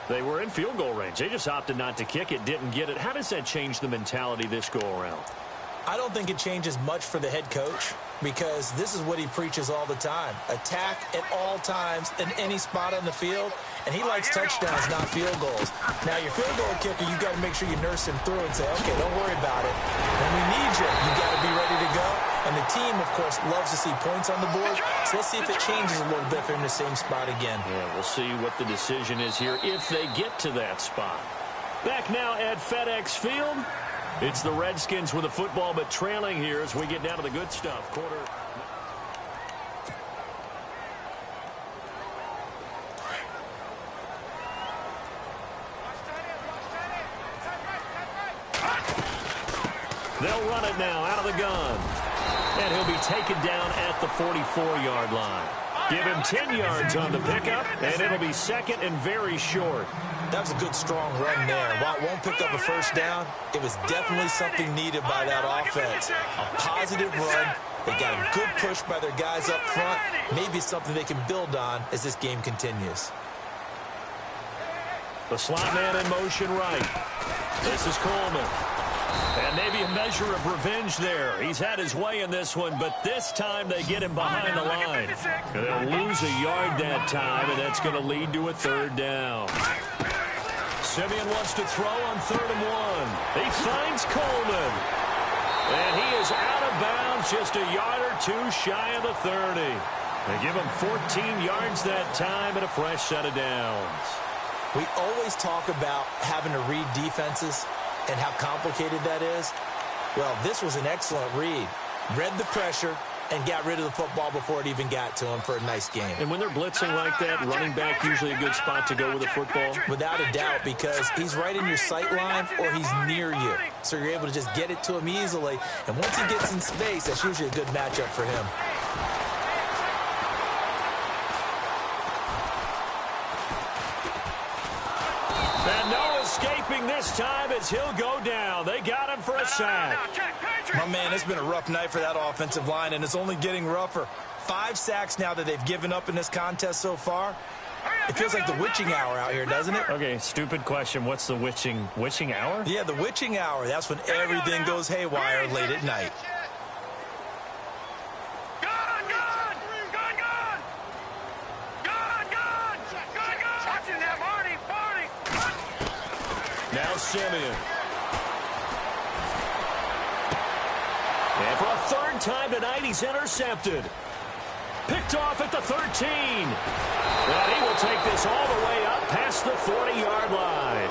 they were in field goal range. They just opted not to kick it, didn't get it. How does that change the mentality this go-around? I don't think it changes much for the head coach because this is what he preaches all the time. Attack at all times in any spot on the field. And he likes touchdowns, not field goals. Now, your field goal kicker, you've got to make sure you nurse him through and say, okay, don't worry about it. When we need you, you've got to be ready to go. And the team, of course, loves to see points on the board. So let's see if it changes a little bit if they're in the same spot again. Yeah, we'll see what the decision is here if they get to that spot. Back now at FedEx Field. It's the Redskins with the football, but trailing here as we get down to the good stuff. Quarter. They'll run it now out of the gun. And he'll be taken down at the 44-yard line. Give him 10 yards on the pickup, and it'll be second and very short. That was a good, strong run there. While it won't pick up a first down, it was definitely something needed by that offense. A positive run. They got a good push by their guys up front. Maybe something they can build on as this game continues. The slot man in motion right. This is Coleman. And maybe a measure of revenge there. He's had his way in this one, but this time they get him behind the line. They'll lose a yard that time, and that's going to lead to a third down. Simeon wants to throw on 3rd and 1. He finds Coleman. And he is out of bounds, just a yard or two shy of the 30. They give him 14 yards that time and a fresh set of downs. We always talk about having to read defenses and how complicated that is. Well, this was an excellent read. Read the pressure and got rid of the football before it even got to him for a nice game. And when they're blitzing like that, running back usually a good spot to go with the football? Without a doubt, because he's right in your sight line or he's near you. So you're able to just get it to him easily. And once he gets in space, that's usually a good matchup for him. And no escaping this time as he'll go down. They got him for a sack. My man, it's been a rough night for that offensive line, and it's only getting rougher. 5 sacks now that they've given up in this contest so far. It feels like the witching hour out here, doesn't it? Okay, stupid question. What's the witching hour? Yeah, the witching hour. That's when everything goes haywire late at night. Now Simeon. And for a third time tonight, he's intercepted. Picked off at the 13. And he will take this all the way up past the 40-yard line.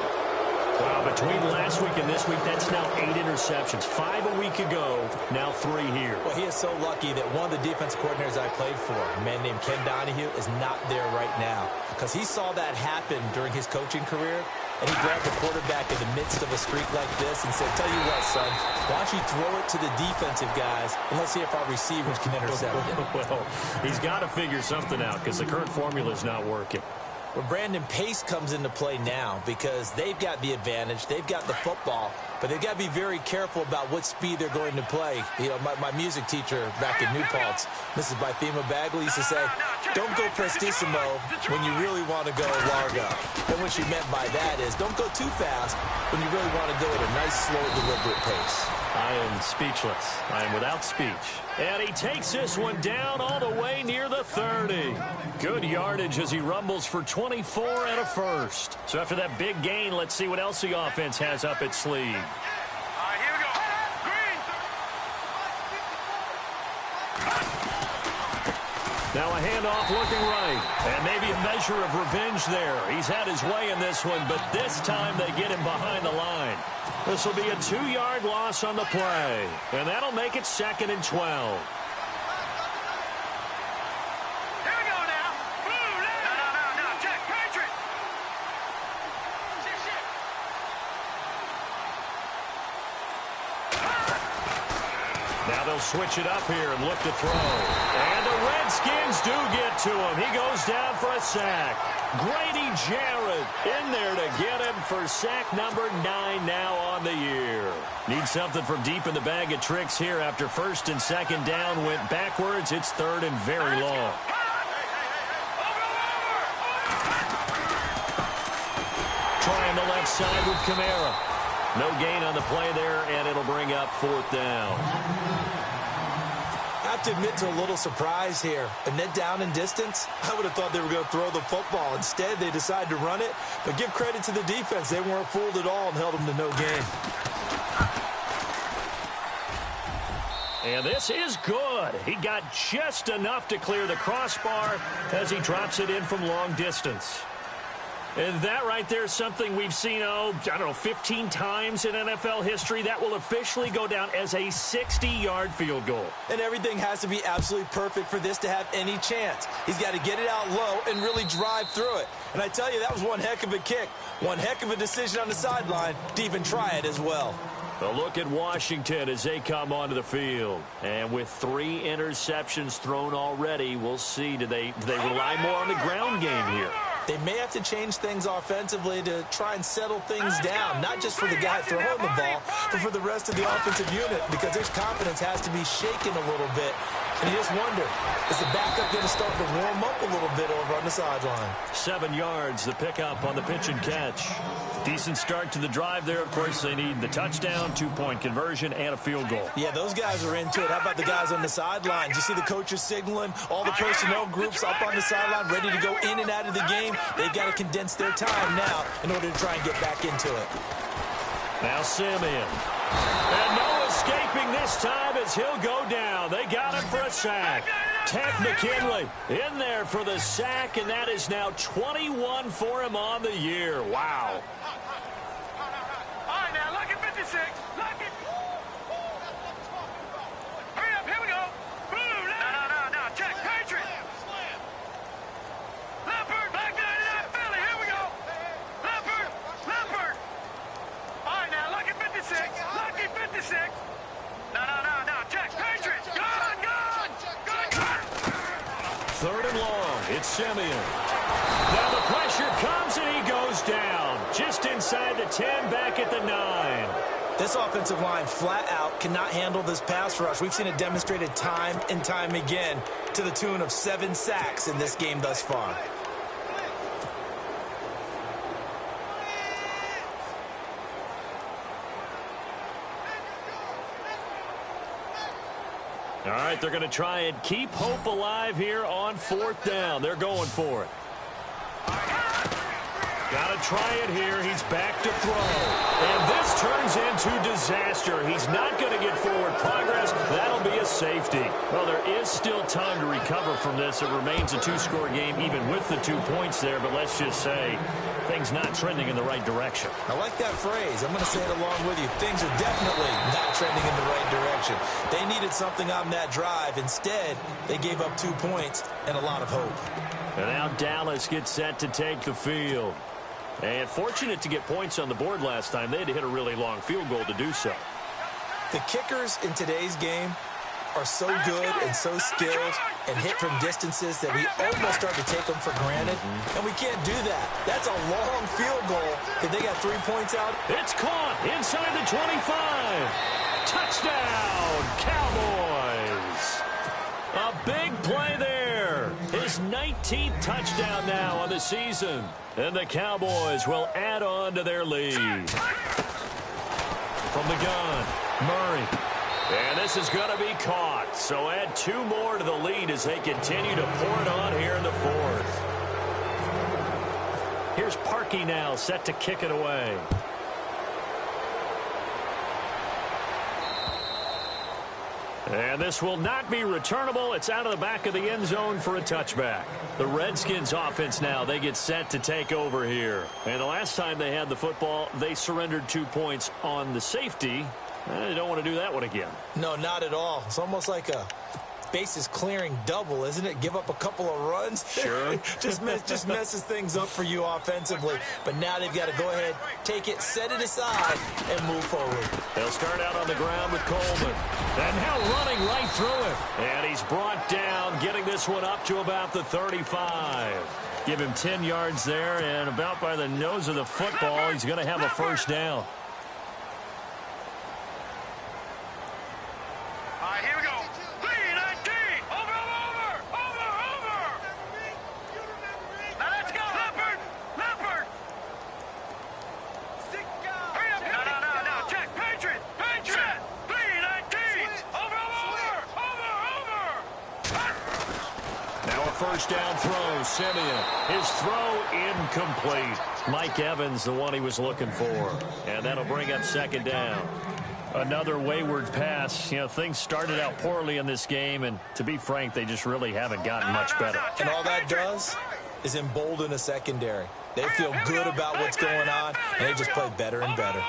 Well, between last week and this week, that's now 8 interceptions. 5 a week ago, now 3 here. Well, he is so lucky that one of the defense coordinators I played for, a man named Ken Donahue, is not there right now. Because he saw that happen during his coaching career. and he grabbed the quarterback in the midst of a streak like this and said, tell you what, son, why don't you throw it to the defensive guys, and let's see if our receivers can intercept it. Well, he's got to figure something out because the current formula is not working. Well, Brandon, pace comes into play now because they've got the advantage. They've got the football, but they've got to be very careful about what speed they're going to play. You know, my music teacher back in New Paltz, Mrs. Bythema Bagley, used to say, don't go prestissimo when you really want to go largo. And what she meant by that is don't go too fast when you really want to go at a nice, slow, deliberate pace. I am speechless. I am without speech. And he takes this one down all the way near the 30. Good yardage as he rumbles for 24 and a first. So after that big gain, let's see what else the offense has up its sleeve. All right, here we go. Green. Now a handoff looking right. And maybe a measure of revenge there. He's had his way in this one, but this time they get him behind the line. This will be a 2-yard loss on the play. And that'll make it 2nd and 12. Here we go now. Blue, no. Check, Patriot. Now they'll switch it up here and look to throw. And the Redskins do get to him. He goes down for a sack. Grady Jarrett in there to get him for sack number 9 now on the year. Need something from deep in the bag of tricks here after 1st and 2nd down went backwards. It's 3rd and very long. Trying the left side with Kamara. No gain on the play there, and it'll bring up 4th down. I have to admit to a little surprise here. And then down in distance, I would have thought they were going to throw the football. Instead, they decided to run it. But give credit to the defense. They weren't fooled at all and held them to no gain. And this is good. He got just enough to clear the crossbar as he drops it in from long distance. And that right there is something we've seen, 15 times in NFL history. That will officially go down as a 60-yard field goal. And everything has to be absolutely perfect for this to have any chance. He's got to get it out low and really drive through it. And I tell you, that was one heck of a kick. One heck of a decision on the sideline to even try it as well. A look at Washington as they come onto the field. And with 3 interceptions thrown already, we'll see. Do they rely more on the ground game here? They may have to change things offensively to try and settle things down, not just for the guy throwing the ball, but for the rest of the offensive unit, because their confidence has to be shaken a little bit. And you just wonder, is the backup going to start to warm up a little bit over on the sideline? 7 yards, the pickup on the pitch and catch. Decent start to the drive there. Of course, they need the touchdown, 2-point conversion, and a field goal. Yeah, those guys are into it. How about the guys on the sideline? You see the coaches signaling, all the personnel groups up on the sideline, ready to go in and out of the game. They've got to condense their time now in order to try and get back into it. Now Simeon. And no escaping this time as he'll go down. They got him for a sack. Ted McKinley in there for the sack, and that is now 21 for him on the year. Wow. All right, now, look at 56. Look at... Hurry up, here we go. Blue, no. Check, Patriot. Leopard, back there, Philly, here we go. Leopard. All right, now, look at 56. Lucky 56. No. Check, Patriot. Gone. 3rd and long. It's Simeon. Now the pressure comes and he goes down. Just inside the 10, back at the 9. This offensive line flat out cannot handle this pass rush. We've seen it demonstrated time and time again to the tune of 7 sacks in this game thus far. All right, they're going to try and keep hope alive here on 4th down. They're going for it. Got to try it here. He's back to throw. And this turns into disaster. He's not going to get forward progress. That'll be a safety. Well, there is still time to recover from this. It remains a 2-score game even with the 2 points there. But let's just say things not trending in the right direction. I like that phrase. I'm going to say it along with you. Things are definitely not trending in the right direction. They needed something on that drive. Instead, they gave up 2 points and a lot of hope. And now Dallas gets set to take the field. And fortunate to get points on the board last time. They had to hit a really long field goal to do so. The kickers in today's game are so good and so skilled and hit from distances that we almost start to take them for granted, and we can't do that. That's a long field goal. If they got 3 points out. It's caught inside the 25. Touchdown, Cowboys. A big play there. His 19th touchdown now on the season. And the Cowboys will add on to their lead. From the gun, Murray. And this is going to be caught. So add 2 more to the lead as they continue to pour it on here in the 4th. Here's Parkey now set to kick it away. And this will not be returnable. It's out of the back of the end zone for a touchback. The Redskins offense now, they get set to take over here. And the last time they had the football, they surrendered 2 points on the safety. They don't want to do that one again. No, not at all. It's almost like a bases clearing double, isn't it? Give up a couple of runs. Sure. just messes things up for you offensively. But now they've got to go ahead, take it, set it aside, and move forward. They'll start out on the ground with Coleman. And now running right through it. And he's brought down, getting this one up to about the 35. Give him 10 yards there, and about by the nose of the football, he's going to have a first down. All right, here we go. 3-19. Over. Now let's go. Leopard. Hurry up. No. Check. Patriot. 3-19. Over. Now a first down throw. Simeon. His throw incomplete. Mike Evans, the one he was looking for. And that'll bring up second down. Another wayward pass. You know, things started out poorly in this game, and to be frank, they just really haven't gotten much better. And all that does is embolden a secondary. They feel good about what's going on, and they just play better and better.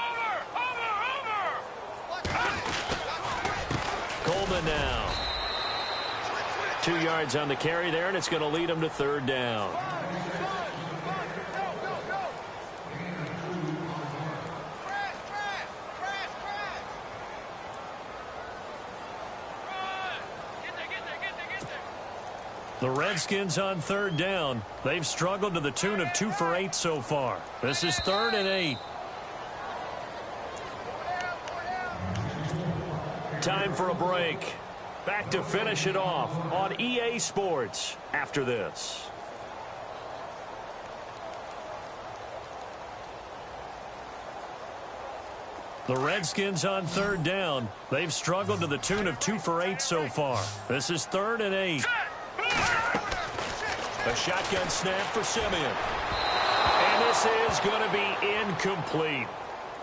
Coleman now. 2 yards on the carry there, and it's going to lead them to third down. The Redskins on third down. They've struggled to the tune of 2 for 8 so far. This is 3rd and 8. Time for a break. Back to finish it off on EA Sports after this. The Redskins on third down. They've struggled to the tune of 2 for 8 so far. This is 3rd and 8. A shotgun snap for Simeon. And this is going to be incomplete.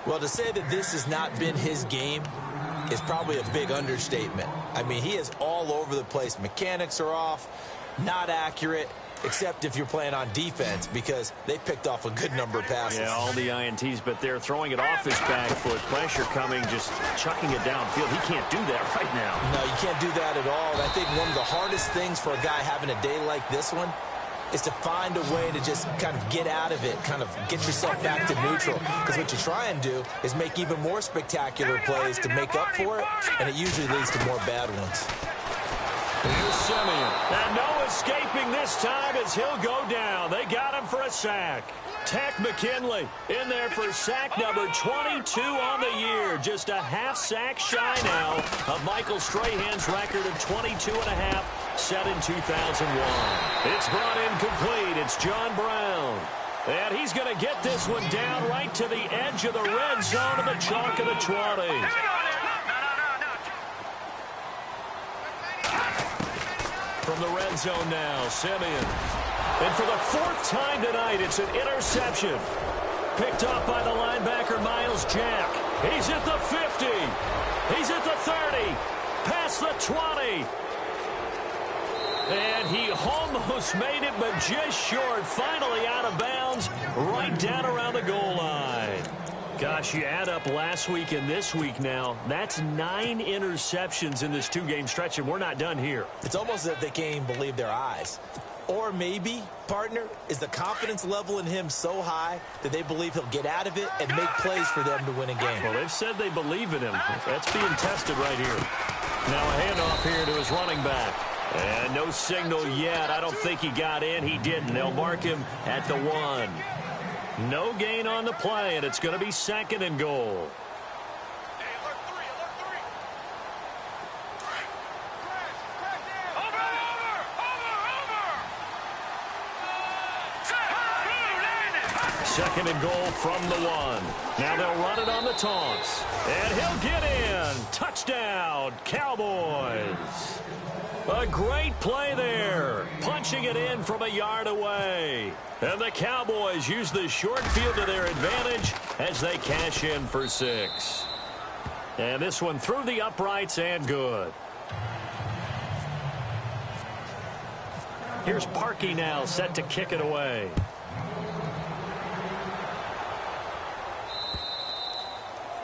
Well, to say that this has not been his game is probably a big understatement. I mean, he is all over the place. Mechanics are off, not accurate, except if you're playing on defense, because they picked off a good number of passes. Yeah, all the INTs, but they're throwing it off his back foot. Pressure coming, just chucking it downfield. He can't do that right now. No, you can't do that at all. And I think one of the hardest things for a guy having a day like this one is to find a way to just kind of get out of it, kind of get yourself back to neutral. Because what you try and do is make even more spectacular plays to make up for it, and it usually leads to more bad ones. Here's Simeon. And no escaping this time as he'll go down. They got him for a sack. Tack McKinley in there for sack number 22 on the year. Just a half sack shy now of Michael Strahan's record of 22.5 set in 2001. It's brought in complete. It's John Brown. And he's going to get this one down right to the edge of the red zone of the chalk of the 20. From the red zone now, Simeon. And for the 4th time tonight, it's an interception. Picked up by the linebacker, Miles Jack. He's at the 50. He's at the 30. Past the 20. And he almost made it, but just short. Finally out of bounds, right down around the goal line. Gosh, you add up last week and this week now, that's 9 interceptions in this 2-game stretch, and we're not done here. It's almost as if they can't even believe their eyes. Or maybe, partner, is the confidence level in him so high that they believe he'll get out of it and make plays for them to win a game. Well, they've said they believe in him. That's being tested right here. Now a handoff here to his running back. And no signal yet. I don't think he got in. He didn't. They'll mark him at the 1. No gain on the play, and it's going to be 2nd and goal. Second and goal from the 1. Now they'll run it on the toss. And he'll get in. Touchdown, Cowboys. A great play there. Punching it in from a yard away. And the Cowboys use the short field to their advantage as they cash in for 6. And this one through the uprights and good. Here's Parkey now set to kick it away.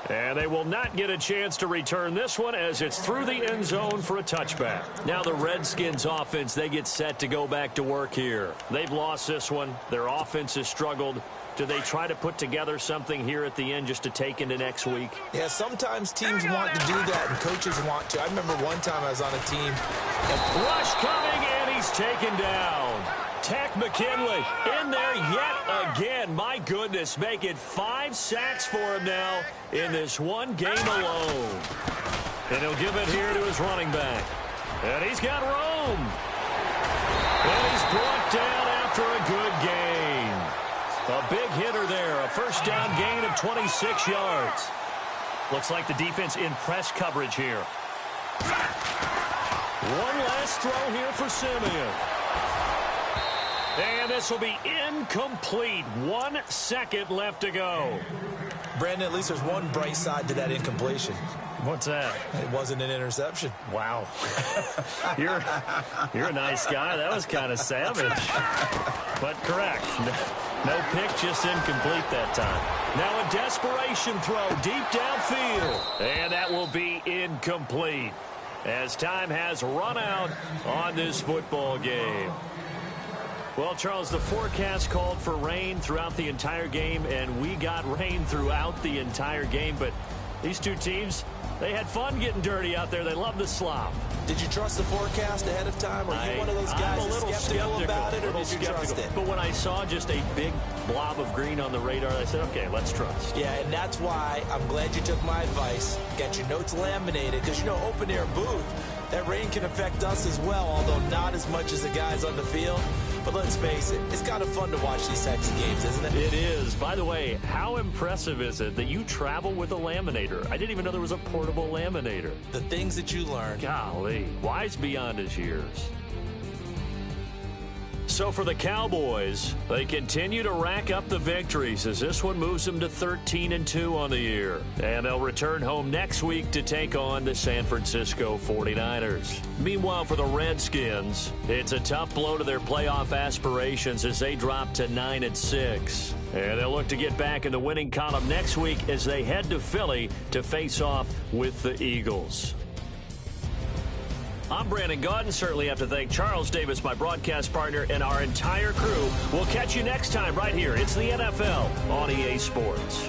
And they will not get a chance to return this one as it's through the end zone for a touchback. Now the Redskins offense, they get set to go back to work here. They've lost this one. Their offense has struggled. Do they try to put together something here at the end just to take into next week? Yeah, sometimes teams want to do that and coaches want to. I remember one time I was on a team. Rush coming, and he's taken down. Tech McKinley in there yet again. My goodness, make it 5 sacks for him now in this one game alone. And he'll give it here to his running back. And he's got room. And he's brought down after a good gain. A big hitter there. A first down gain of 26 yards. Looks like the defense in press coverage here. One last throw here for Simeon. And this will be incomplete. 1 second left to go. Brandon, at least there's one bright side to that incompletion. What's that? It wasn't an interception. Wow. You're a nice guy. That was kind of savage. But correct. No pick, just incomplete that time. Now a desperation throw deep downfield. And that will be incomplete as time has run out on this football game. Well, Charles, the forecast called for rain throughout the entire game, and we got rain throughout the entire game. But these two teams, they had fun getting dirty out there. They love the slop. Did you trust the forecast ahead of time? Are you one of those guys I'm a little skeptical about it, or did you trust it? But when I saw just a big blob of green on the radar, I said, okay, let's trust. Yeah, and that's why I'm glad you took my advice. Get your notes laminated, because, you know, open air booth, that rain can affect us as well, although not as much as the guys on the field. But let's face it, it's kind of fun to watch these types of games, isn't it? It is. By the way, how impressive is it that you travel with a laminator? I didn't even know there was a portable laminator. The things that you learn. Golly, wise beyond his years. So for the Cowboys, they continue to rack up the victories as this one moves them to 13-2 on the year. And they'll return home next week to take on the San Francisco 49ers. Meanwhile, for the Redskins, it's a tough blow to their playoff aspirations as they drop to 9-6. And they'll look to get back in the winning column next week as they head to Philly to face off with the Eagles. I'm Brandon Gaudin. Certainly have to thank Charles Davis, my broadcast partner, and our entire crew. We'll catch you next time right here. It's the NFL on EA Sports.